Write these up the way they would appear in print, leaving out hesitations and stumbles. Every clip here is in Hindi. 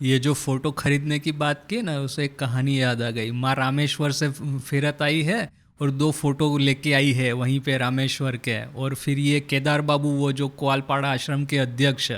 ये जो फोटो खरीदने की बात की ना, उसे एक कहानी याद आ गई। माँ रामेश्वर से फिरत आई है और दो फोटो लेके आई है वहीं पे रामेश्वर के। और फिर ये केदार बाबू, वो जो कोआलपाड़ा आश्रम के अध्यक्ष,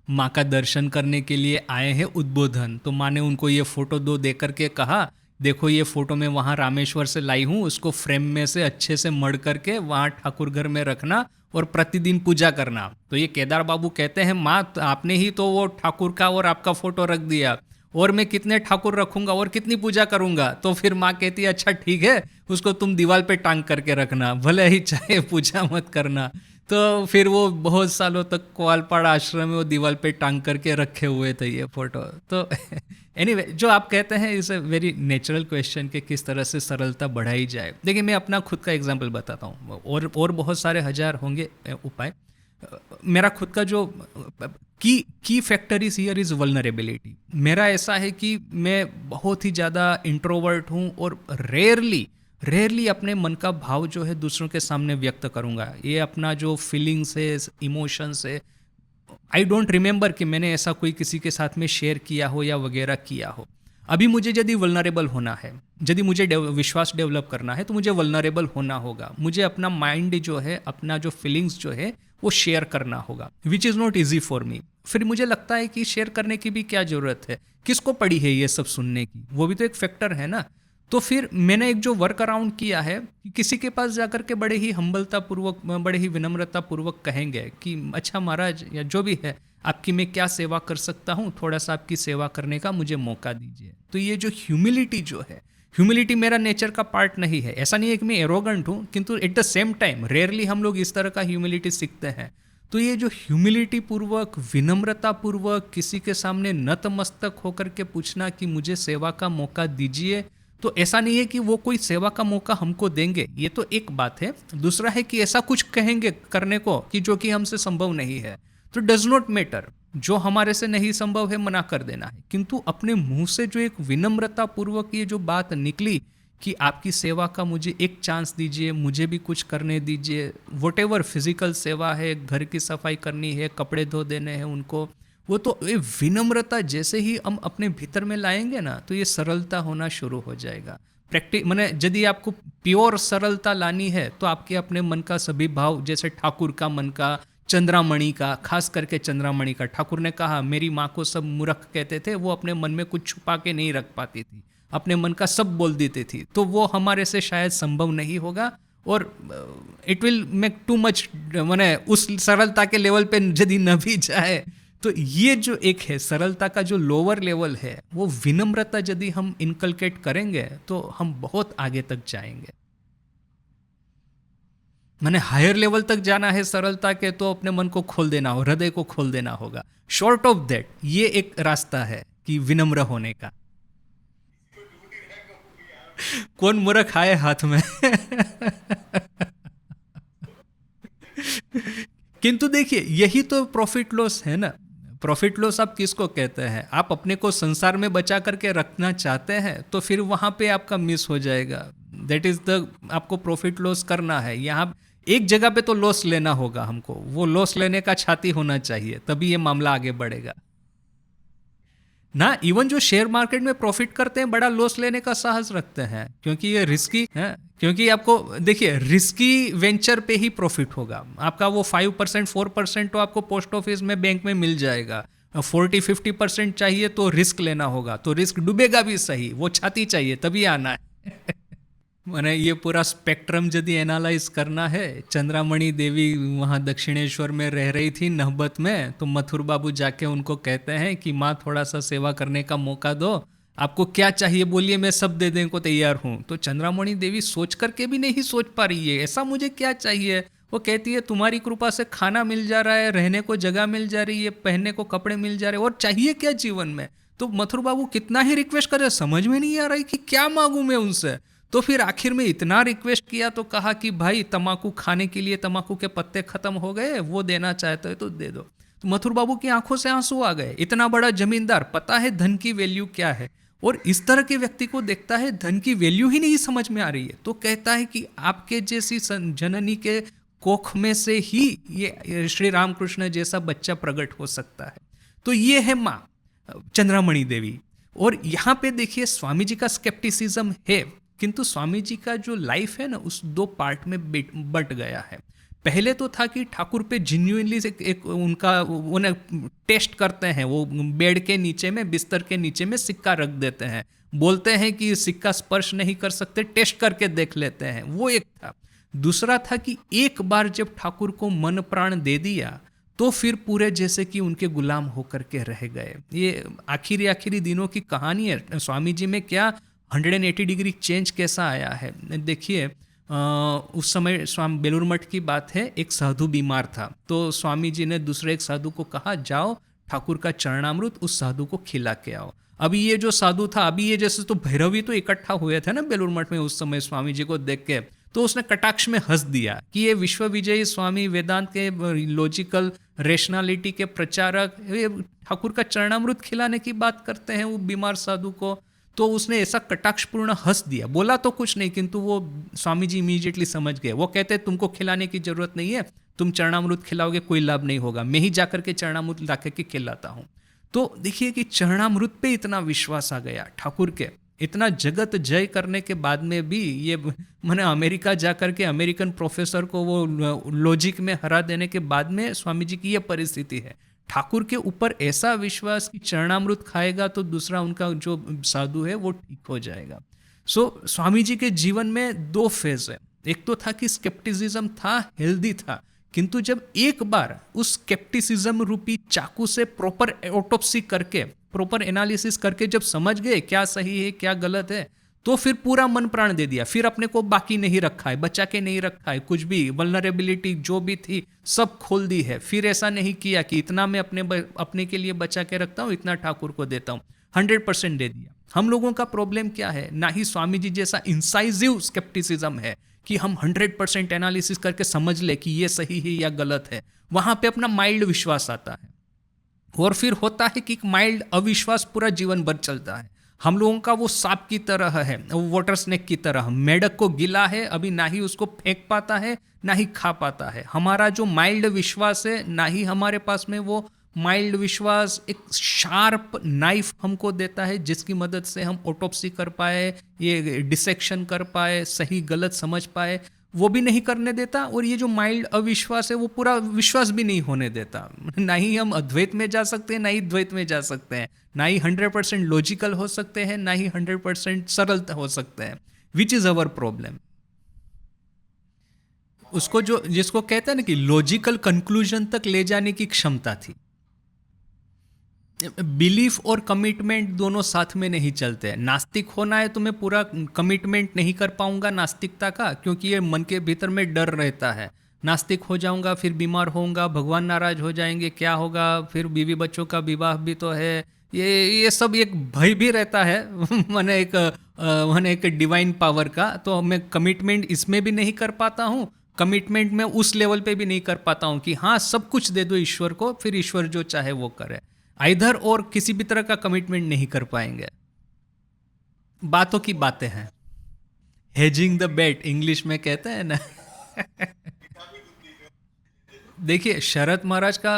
माँ का दर्शन करने के लिए आए हैं उद्बोधन। तो माँ ने उनको ये फोटो दो दे करके कहा, देखो ये फोटो मैं वहाँ रामेश्वर से लाई हूँ, उसको फ्रेम में से अच्छे से मढ़ करके वहाँ ठाकुर घर में रखना और प्रतिदिन पूजा करना। तो ये केदार बाबू कहते हैं, माँ आपने ही तो वो ठाकुर का और आपका फोटो रख दिया, और मैं कितने ठाकुर रखूंगा और कितनी पूजा करूंगा। तो फिर माँ कहती है, अच्छा ठीक है, उसको तुम दीवार पे टांग करके रखना, भले ही चाहे पूजा मत करना। तो फिर वो बहुत सालों तक कोआलपाड़ा आश्रम में वो दीवार पे टांग करके रखे हुए थे ये फोटो। तो एनीवे जो आप कहते हैं is a very natural question कि किस तरह से सरलता बढ़ाई जाए। देखिए मैं अपना खुद का एग्जांपल बताता हूँ, और बहुत सारे हजार होंगे उपाय। मेरा खुद का जो की factor is here is vulnerability. मेरा ऐसा है कि मैं बहुत ही ज़्यादा इंट्रोवर्ट हूँ और रेयरली रेयरली अपने मन का भाव जो है दूसरों के सामने व्यक्त करूँगा। ये अपना जो फीलिंग्स है, इमोशंस है, आई डोंट रिमेंबर कि मैंने ऐसा कोई किसी के साथ में शेयर किया हो या वगैरह किया हो। अभी मुझे यदि वल्नरेबल होना है, यदि मुझे विश्वास डेवलप करना है, तो मुझे वल्नरेबल होना होगा। मुझे अपना माइंड जो है, अपना जो फीलिंग्स जो है वो शेयर करना होगा, which is not easy for me. फिर मुझे लगता है कि शेयर करने की भी क्या ज़रूरत है, किसको पड़ी है ये सब सुनने की, वो भी तो एक फैक्टर है ना। तो फिर मैंने एक जो वर्क अराउंड किया है कि किसी के पास जाकर के बड़े ही हम्बलता पूर्वक, बड़े ही विनम्रता पूर्वक कहेंगे कि अच्छा महाराज या जो भी है, आपकी मैं क्या सेवा कर सकता हूँ, थोड़ा सा आपकी सेवा करने का मुझे मौका दीजिए। तो ये जो ह्यूमिलिटी जो है, ह्यूमिलिटी मेरा नेचर का पार्ट नहीं है। ऐसा नहीं है कि मैं एरोगेंट हूँ, किंतु at the same time rarely हम लोग इस तरह का ह्यूमिलिटी सीखते हैं। तो ये जो ह्यूमिलिटी पूर्वक, विनम्रता पूर्वक किसी के सामने नतमस्तक होकर के पूछना कि मुझे सेवा का मौका दीजिए, तो ऐसा नहीं है कि वो कोई सेवा का मौका हमको देंगे, ये तो एक बात है। दूसरा है कि ऐसा कुछ कहेंगे करने को कि जो कि हमसे संभव नहीं है। तो डज नॉट मैटर, जो हमारे से नहीं संभव है मना कर देना है। किंतु अपने मुंह से जो एक विनम्रता पूर्वक ये जो बात निकली कि आपकी सेवा का मुझे एक चांस दीजिए, मुझे भी कुछ करने दीजिए, वट एवर फिजिकल सेवा है, घर की सफाई करनी है, कपड़े धो देने हैं उनको, वो तो ये विनम्रता जैसे ही हम अपने भीतर में लाएंगे ना, तो ये सरलता होना शुरू हो जाएगा। प्रैक्टिस मैंने, यदि आपको प्योर सरलता लानी है तो आपके अपने मन का सभी भाव, जैसे ठाकुर का मन का, चंद्रामणि का, खास करके चंद्रामणि का, ठाकुर ने कहा मेरी माँ को सब मूर्ख कहते थे, वो अपने मन में कुछ छुपा के नहीं रख पाती थी, अपने मन का सब बोल देती थी। तो वो हमारे से शायद संभव नहीं होगा, और it will make too much, मैंने उस सरलता के लेवल पे यदि न भी जाए, तो ये जो एक है सरलता का जो लोअर लेवल है, वो विनम्रता यदि हम इनकलकेट करेंगे तो हम बहुत आगे तक जाएंगे। मैंने हायर लेवल तक जाना है सरलता के, तो अपने मन को खोल देना हो, हृदय को खोल देना होगा। शॉर्ट ऑफ दैट ये एक रास्ता है कि विनम्र होने का। कौन मूर्ख आए हाथ में। किंतु देखिए यही तो प्रॉफिट लॉस है ना। प्रॉफिट लॉस आप किसको कहते हैं? आप अपने को संसार में बचा करके रखना चाहते हैं तो फिर वहां पे आपका मिस हो जाएगा। दैट इज द, आपको प्रॉफिट लॉस करना है, यहाँ एक जगह पे तो लॉस लेना होगा हमको, वो लॉस लेने का छाती होना चाहिए, तभी ये मामला आगे बढ़ेगा ना। इवन जो शेयर मार्केट में प्रॉफिट करते हैं बड़ा लॉस लेने का साहस रखते हैं, क्योंकि ये रिस्की है। क्योंकि आपको देखिए रिस्की वेंचर पे ही प्रॉफिट होगा आपका। वो 5% 4% तो आपको पोस्ट ऑफिस में, बैंक में मिल जाएगा। 40-50% चाहिए तो रिस्क लेना होगा, तो रिस्क डूबेगा भी सही, वो छाती चाहिए तभी आना है। मैंने ये पूरा स्पेक्ट्रम यदि एनालाइज करना है, चंद्रामणि देवी वहाँ दक्षिणेश्वर में रह रही थी नहबत में, तो मथुर बाबू जाके उनको कहते हैं कि माँ थोड़ा सा सेवा करने का मौका दो, आपको क्या चाहिए बोलिए, मैं सब दे देने को तैयार हूँ। तो चंद्रामणि देवी सोच करके भी नहीं सोच पा रही है ऐसा मुझे क्या चाहिए। वो कहती है तुम्हारी कृपा से खाना मिल जा रहा है, रहने को जगह मिल जा रही है, पहनने को कपड़े मिल जा रहे हैं, और चाहिए क्या जीवन में। तो मथुर बाबू कितना ही रिक्वेस्ट करे, समझ में नहीं आ रही कि क्या मांगू मैं उनसे। तो फिर आखिर में इतना रिक्वेस्ट किया तो कहा कि भाई तम्बाकू खाने के लिए तम्बाकू के पत्ते खत्म हो गए, वो देना चाहते हो तो दे दो। तो मथुर बाबू की आंखों से आंसू आ गए। इतना बड़ा जमींदार, पता है धन की वैल्यू क्या है, और इस तरह के व्यक्ति को देखता है धन की वैल्यू ही नहीं समझ में आ रही है, तो कहता है कि आपके जैसी जननी के कोख में से ही ये श्री रामकृष्ण जैसा बच्चा प्रकट हो सकता है। तो ये है माँ। चंद्रामणि देवी। और यहाँ पे देखिए स्वामी जी का स्केप्टिसिज्म है, किंतु स्वामी जी का जो लाइफ है ना उस दो पार्ट में बट गया है। पहले तो था कि ठाकुर पे जेन्युइनली एक उनका उन्हें टेस्ट करते हैं, वो बेड के नीचे में बिस्तर के नीचे में सिक्का रख देते हैं, बोलते हैं कि सिक्का स्पर्श नहीं कर सकते, टेस्ट करके देख लेते हैं, वो एक था। दूसरा था कि एक बार जब ठाकुर को मन प्राण दे दिया तो फिर पूरे जैसे कि उनके गुलाम होकर के रह गए। ये आखिरी दिनों की कहानी है। स्वामी जी में क्या 180 डिग्री चेंज कैसा आया है देखिए। उस समय स्वामी बेलूर मठ की बात है, एक साधु बीमार था, तो स्वामी जी ने दूसरे एक साधु को कहा जाओ ठाकुर का चरणामृत उस साधु को खिला के आओ। अभी ये जो साधु था, अभी ये जैसे तो भैरवी तो इकट्ठा हुए थे ना बेलूर मठ में उस समय स्वामी जी को देख के, तो उसने कटाक्ष में हंस दिया कि ये विश्व विजयी स्वामी वेदांत के लॉजिकल रेशनैलिटी के प्रचारक ठाकुर का चरणामृत खिलाने की बात करते हैं वो बीमार साधु को। तो उसने ऐसा कटाक्षपूर्ण हंस दिया, बोला तो कुछ नहीं, किंतु वो स्वामी जी इमीडिएटली समझ गए। वो कहते तुमको खिलाने की जरूरत नहीं है, तुम चरणामृत खिलाओगे कोई लाभ नहीं होगा, मैं ही जाकर के चरणामृत ला के खिलाता हूँ। तो देखिए कि चरणामृत पे इतना विश्वास आ गया ठाकुर के, इतना जगत जय करने के बाद में भी ये मैंने अमेरिका जाकर के अमेरिकन प्रोफेसर को वो लॉजिक में हरा देने के बाद में स्वामी जी की ये परिस्थिति है। ठाकुर के ऊपर ऐसा विश्वास कि चरणामृत खाएगा तो दूसरा उनका जो साधु है वो ठीक हो जाएगा। स्वामी जी के जीवन में दो फेज है। एक तो था कि स्केप्टिसिज्म था, हेल्दी था, किंतु जब एक बार उस स्केप्टिसिज्म रूपी चाकू से प्रॉपर ऑटोप्सी करके, प्रॉपर एनालिसिस करके जब समझ गए क्या सही है क्या गलत है, तो फिर पूरा मन प्राण दे दिया, फिर अपने को बाकी नहीं रखा है, बचा के नहीं रखा है, कुछ भी वल्नरेबिलिटी जो भी थी सब खोल दी है। फिर ऐसा नहीं किया कि इतना मैं अपने के लिए बचा के रखता हूँ, इतना ठाकुर को देता हूँ, 100% दे दिया। हम लोगों का प्रॉब्लम क्या है, ना ही स्वामी जी जैसा इंसाइजिव स्केप्टिसिज्म है कि हम 100% एनालिसिस करके समझ ले कि ये सही है या गलत है। वहां पे अपना माइल्ड विश्वास आता है, और फिर होता है कि एक माइल्ड अविश्वास पूरा जीवन भर चलता है। हम लोगों का वो सांप की तरह है, वो वाटर स्नेक की तरह, मेढक को गिला है, अभी ना ही उसको फेंक पाता है ना ही खा पाता है। हमारा जो माइल्ड विश्वास है, ना ही हमारे पास में वो माइल्ड विश्वास एक शार्प नाइफ हमको देता है जिसकी मदद से हम ऑटोप्सी कर पाए, ये डिसेक्शन कर पाए, सही गलत समझ पाए, वो भी नहीं करने देता। और ये जो माइल्ड अविश्वास है वो पूरा विश्वास भी नहीं होने देता। ना ही हम अद्वैत में जा सकते हैं, ना ही द्वैत में जा सकते हैं, ना ही 100% लॉजिकल हो सकते हैं, ना ही 100% सरल हो सकते हैं, विच इज अवर प्रॉब्लम। उसको जो जिसको कहते हैं ना कि लॉजिकल कंक्लूजन तक ले जाने की क्षमता थी। बिलीफ और कमिटमेंट दोनों साथ में नहीं चलते हैं। नास्तिक होना है तो मैं पूरा कमिटमेंट नहीं कर पाऊंगा नास्तिकता का, क्योंकि ये मन के भीतर में डर रहता है। नास्तिक हो जाऊंगा फिर बीमार होऊंगा, भगवान नाराज हो जाएंगे, क्या होगा, फिर बीवी बच्चों का विवाह भी तो है, ये सब एक भय भी रहता है मैंने एक डिवाइन पावर का। तो मैं कमिटमेंट इसमें भी नहीं कर पाता हूँ, कमिटमेंट में उस लेवल पे भी नहीं कर पाता हूँ कि हाँ सब कुछ दे दो ईश्वर को, फिर ईश्वर जो चाहे वो करे। इधर और किसी भी तरह का कमिटमेंट नहीं कर पाएंगे। बातों की बातें हैं, हेजिंग द बेट इंग्लिश में कहते हैं ना। देखिए शरद महाराज का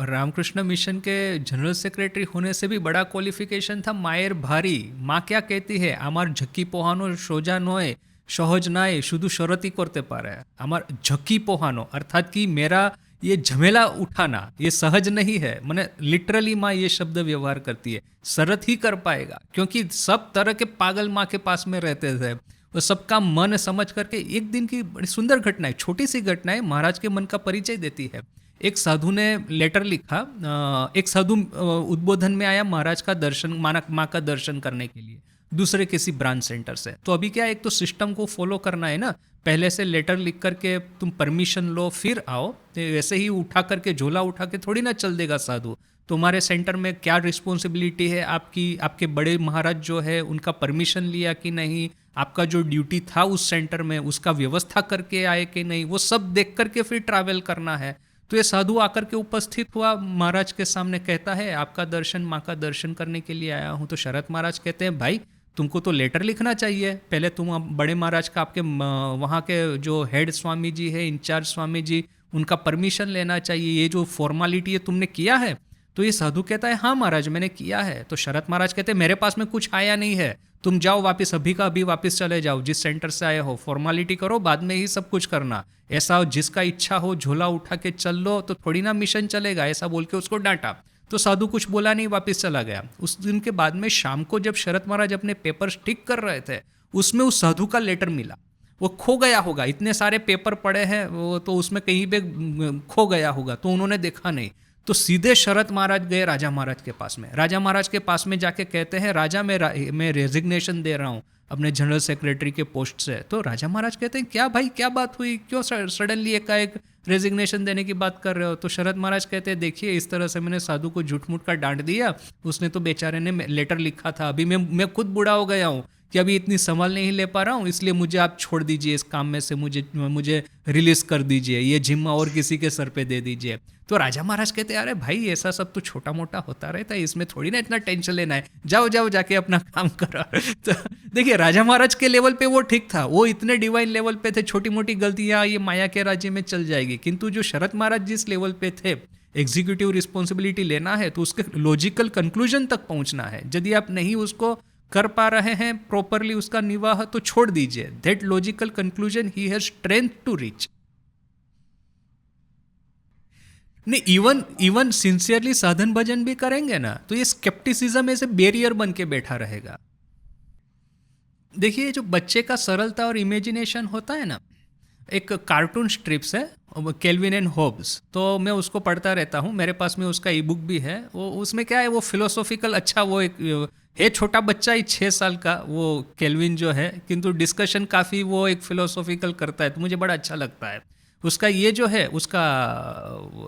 रामकृष्ण मिशन के जनरल सेक्रेटरी होने से भी बड़ा क्वालिफिकेशन था, मायर भारी। माँ क्या कहती है, आमार झक्की पोहानो सोजा नोए सहज नाए शुद्ध शरती करते पारे। आमार झक्की पोहानो अर्थात कि मेरा ये झमेला उठाना ये सहज नहीं है। मैंने लिटरली माँ ये शब्द व्यवहार करती है, शरत ही कर पाएगा, क्योंकि सब तरह के पागल माँ के पास में रहते थे। वो सबका मन समझ करके एक दिन की बड़ी सुंदर घटना है, छोटी सी घटना है, महाराज के मन का परिचय देती है। एक साधु ने लेटर लिखा, एक साधु उद्बोधन में आया महाराज का दर्शन, माँ का दर्शन करने के लिए दूसरे किसी ब्रांच सेंटर से। तो अभी क्या, एक तो सिस्टम को फॉलो करना है ना, पहले से लेटर लिख करके तुम परमिशन लो फिर आओ। वैसे ही उठा करके झोला उठा के थोड़ी ना चल देगा साधु। तुम्हारे सेंटर में क्या रिस्पॉन्सिबिलिटी है आपकी, आपके बड़े महाराज जो है उनका परमिशन लिया कि नहीं, आपका जो ड्यूटी था उस सेंटर में उसका व्यवस्था करके आए कि नहीं, वो सब देख करके फिर ट्रैवल करना है। तो ये साधु आकर के उपस्थित हुआ, महाराज के सामने कहता है आपका दर्शन, माँ का दर्शन करने के लिए आया हूँ। तो शरद महाराज कहते हैं भाई तुमको तो लेटर लिखना चाहिए, पहले तुम बड़े महाराज का, आपके वहाँ के जो हेड स्वामी जी है, इंचार्ज स्वामी जी, उनका परमिशन लेना चाहिए। ये जो फॉर्मालिटी है तुमने किया है? तो ये साधु कहता है हाँ महाराज मैंने किया है। तो शरत महाराज कहते हैं मेरे पास में कुछ आया नहीं है, तुम जाओ वापस, अभी का अभी वापस चले जाओ जिस सेंटर से आए हो, फॉर्मालिटी करो, बाद में ही सब कुछ करना। ऐसा जिसका इच्छा हो झोला उठा के चल लो तो थोड़ी ना मिशन चलेगा, ऐसा बोल के उसको डांटा। तो साधु कुछ बोला नहीं, वापस चला गया। उस दिन के बाद में शाम को जब शरत महाराज अपने पेपर्स ठीक कर रहे थे, उसमें उस साधु का लेटर मिला। वो खो गया होगा, इतने सारे पेपर पड़े हैं वो, तो उसमें कहीं पे खो गया होगा, तो उन्होंने देखा नहीं। तो सीधे शरत महाराज गए राजा महाराज के पास में। राजा महाराज के पास में जाके कहते हैं राजा मैं रेजिग्नेशन दे रहा हूँ अपने जनरल सेक्रेटरी के पोस्ट से। तो राजा महाराज कहते हैं क्या भाई क्या बात हुई, क्यों सडनली एकाएक रेजिग्नेशन देने की बात कर रहे हो। तो शरत महाराज कहते हैं देखिए इस तरह से मैंने साधु को झूठ मूठ का डांट दिया, उसने तो बेचारे ने लेटर लिखा था, अभी मैं खुद बूढ़ा हो गया हूँ कि अभी इतनी संभाल नहीं ले पा रहा हूँ, इसलिए मुझे आप छोड़ दीजिए इस काम में से, मुझे रिलीज कर दीजिए, ये जिम्मा और किसी के सर पे दे दीजिए। तो राजा महाराज कहते हैं अरे भाई ऐसा सब तो छोटा मोटा होता रहता है, इसमें थोड़ी ना इतना टेंशन लेना है, जाओ जाओ जाके अपना काम करो। तो देखिए राजा महाराज के लेवल पे वो ठीक था, वो इतने डिवाइन लेवल पे थे, छोटी मोटी गलतियां ये माया के राज्य में चल जाएगी। किंतु जो शरत महाराज जिस लेवल पे थे, एग्जीक्यूटिव रिस्पॉन्सिबिलिटी लेना है तो उसके लॉजिकल कंक्लूजन तक पहुंचना है। यदि आप नहीं उसको कर पा रहे हैं प्रॉपरली उसका निवाह, तो छोड़ दीजिए। That logical conclusion he has strength to reach. नहीं, इवन सिंसियरली साधन भजन भी करेंगे ना तो ये स्केप्टिसिज्म ऐसे बैरियर बन के बैठा रहेगा। देखिए जो बच्चे का सरलता और इमेजिनेशन होता है ना, एक कार्टून स्ट्रिप्स है केल्विन एंड होब्स, तो मैं उसको पढ़ता रहता हूँ, मेरे पास में उसका ई बुक भी है। वो उसमें क्या है, वो फिलोसॉफिकल, अच्छा वो एक है छोटा बच्चा ही 6 साल का वो केल्विन जो है, किंतु डिस्कशन काफ़ी वो एक फिलोसॉफिकल करता है, तो मुझे बड़ा अच्छा लगता है। उसका ये जो है उसका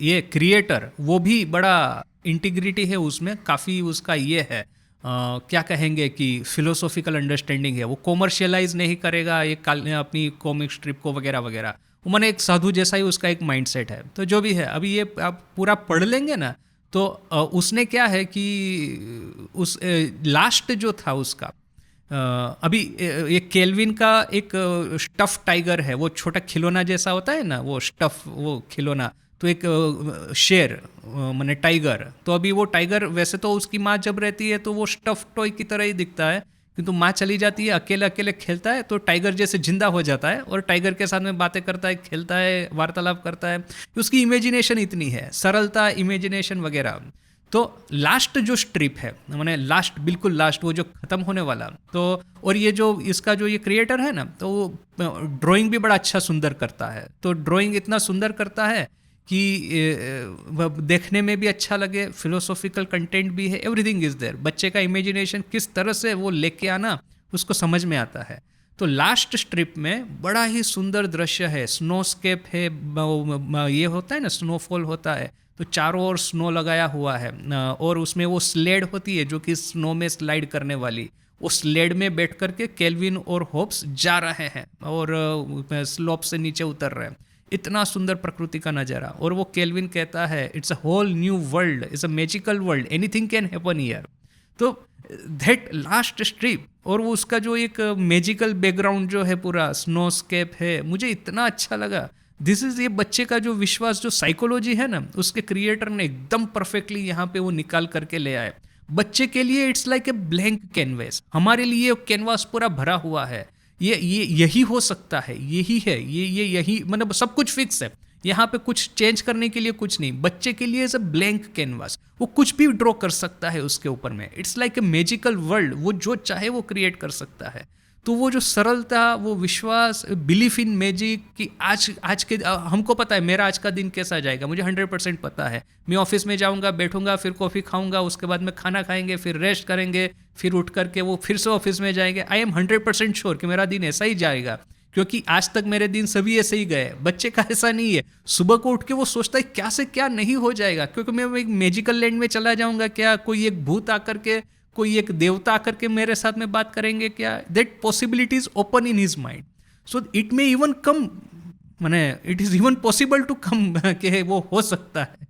ये क्रिएटर वो भी बड़ा इंटीग्रिटी है उसमें, काफ़ी उसका ये है क्या कहेंगे कि फिलोसॉफिकल अंडरस्टैंडिंग है, वो कॉमर्शियलाइज नहीं करेगा ये अपनी कॉमिक स्ट्रिप को वगैरह वगैरह। वो मैंने एक साधु जैसा ही उसका एक माइंडसेट है। तो जो भी है अभी ये आप पूरा पढ़ लेंगे ना, तो उसने क्या है कि उस लास्ट जो था उसका अभी एक केल्विन का एक स्टफ टाइगर है, वो छोटा खिलौना जैसा होता है ना, वो स्टफ वो खिलौना, तो एक शेर माने टाइगर, तो अभी वो टाइगर वैसे तो उसकी माँ जब रहती है तो वो स्टफ टॉय की तरह ही दिखता है, किंतु माँ चली जाती है, अकेले अकेले खेलता है तो टाइगर जैसे जिंदा हो जाता है और टाइगर के साथ में बातें करता है, खेलता है, वार्तालाप करता है। उसकी इमेजिनेशन इतनी है, सरलता, इमेजिनेशन वगैरह। तो लास्ट जो स्ट्रिप है, मैंने लास्ट बिल्कुल लास्ट वो जो ख़त्म होने वाला, तो और ये जो इसका जो ये क्रिएटर है ना, तो वो ड्राइंग भी बड़ा अच्छा सुंदर करता है। तो ड्राइंग इतना सुंदर करता है कि देखने में भी अच्छा लगे, फिलोसॉफिकल कंटेंट भी है, एवरीथिंग इज़ देयर। बच्चे का इमेजिनेशन किस तरह से वो लेके आना उसको समझ में आता है। तो लास्ट स्ट्रिप में बड़ा ही सुंदर दृश्य है, स्नोस्केप है, ये होता है ना स्नोफॉल होता है, तो चारों ओर स्नो लगाया हुआ है और उसमें वो स्लेड होती है जो कि स्नो में स्लाइड करने वाली, वो स्लेड में बैठ करके केल्विन और होब्स जा रहे हैं और स्लोप से नीचे उतर रहे हैं। इतना सुंदर प्रकृति का नज़ारा, और वो केल्विन कहता है it's a whole new world, it's a magical world, anything can happen here. तो दैट लास्ट स्ट्रिप और वो उसका जो एक मैजिकल बैकग्राउंड जो है पूरा स्नोस्केप है, मुझे इतना अच्छा लगा। दिस इज़ ये बच्चे का जो विश्वास, जो साइकोलॉजी है ना, उसके क्रिएटर ने एकदम परफेक्टली यहाँ पे वो निकाल करके ले आए। बच्चे के लिए it's like a blank canvas, हमारे लिए कैनवास पूरा भरा हुआ है, ये यही हो सकता है, यही है, ये यही, मतलब सब कुछ फिक्स है, यहाँ पे कुछ चेंज करने के लिए कुछ नहीं। बच्चे के लिए इज अ ब्लैंक कैनवास, वो कुछ भी ड्रॉ कर सकता है उसके ऊपर में। It's like a magical world, वो जो चाहे वो क्रिएट कर सकता है। तो वो जो सरलता, वो विश्वास, बिलीफ इन मैजिक कि आज के हमको पता है मेरा आज का दिन कैसा जाएगा, मुझे 100% पता है। मैं ऑफिस में जाऊंगा, बैठूंगा, फिर कॉफ़ी खाऊंगा, उसके बाद में खाना खाएंगे, फिर रेस्ट करेंगे, फिर उठ करके वो फिर से ऑफिस में जाएंगे। आई एम 100% श्योर कि मेरा दिन ऐसा ही जाएगा, क्योंकि आज तक मेरे दिन सभी ऐसे ही गए। बच्चे का ऐसा नहीं है, सुबह को उठ के वो सोचता है क्या से क्या नहीं हो जाएगा, क्योंकि मैं एक मैजिकल लैंड में चला जाऊंगा क्या, कोई एक भूत आकर के, कोई एक देवता आकर के मेरे साथ में बात करेंगे क्या। That possibilities open in his mind, so it may even come, माने it is even possible to come कि वो हो सकता है।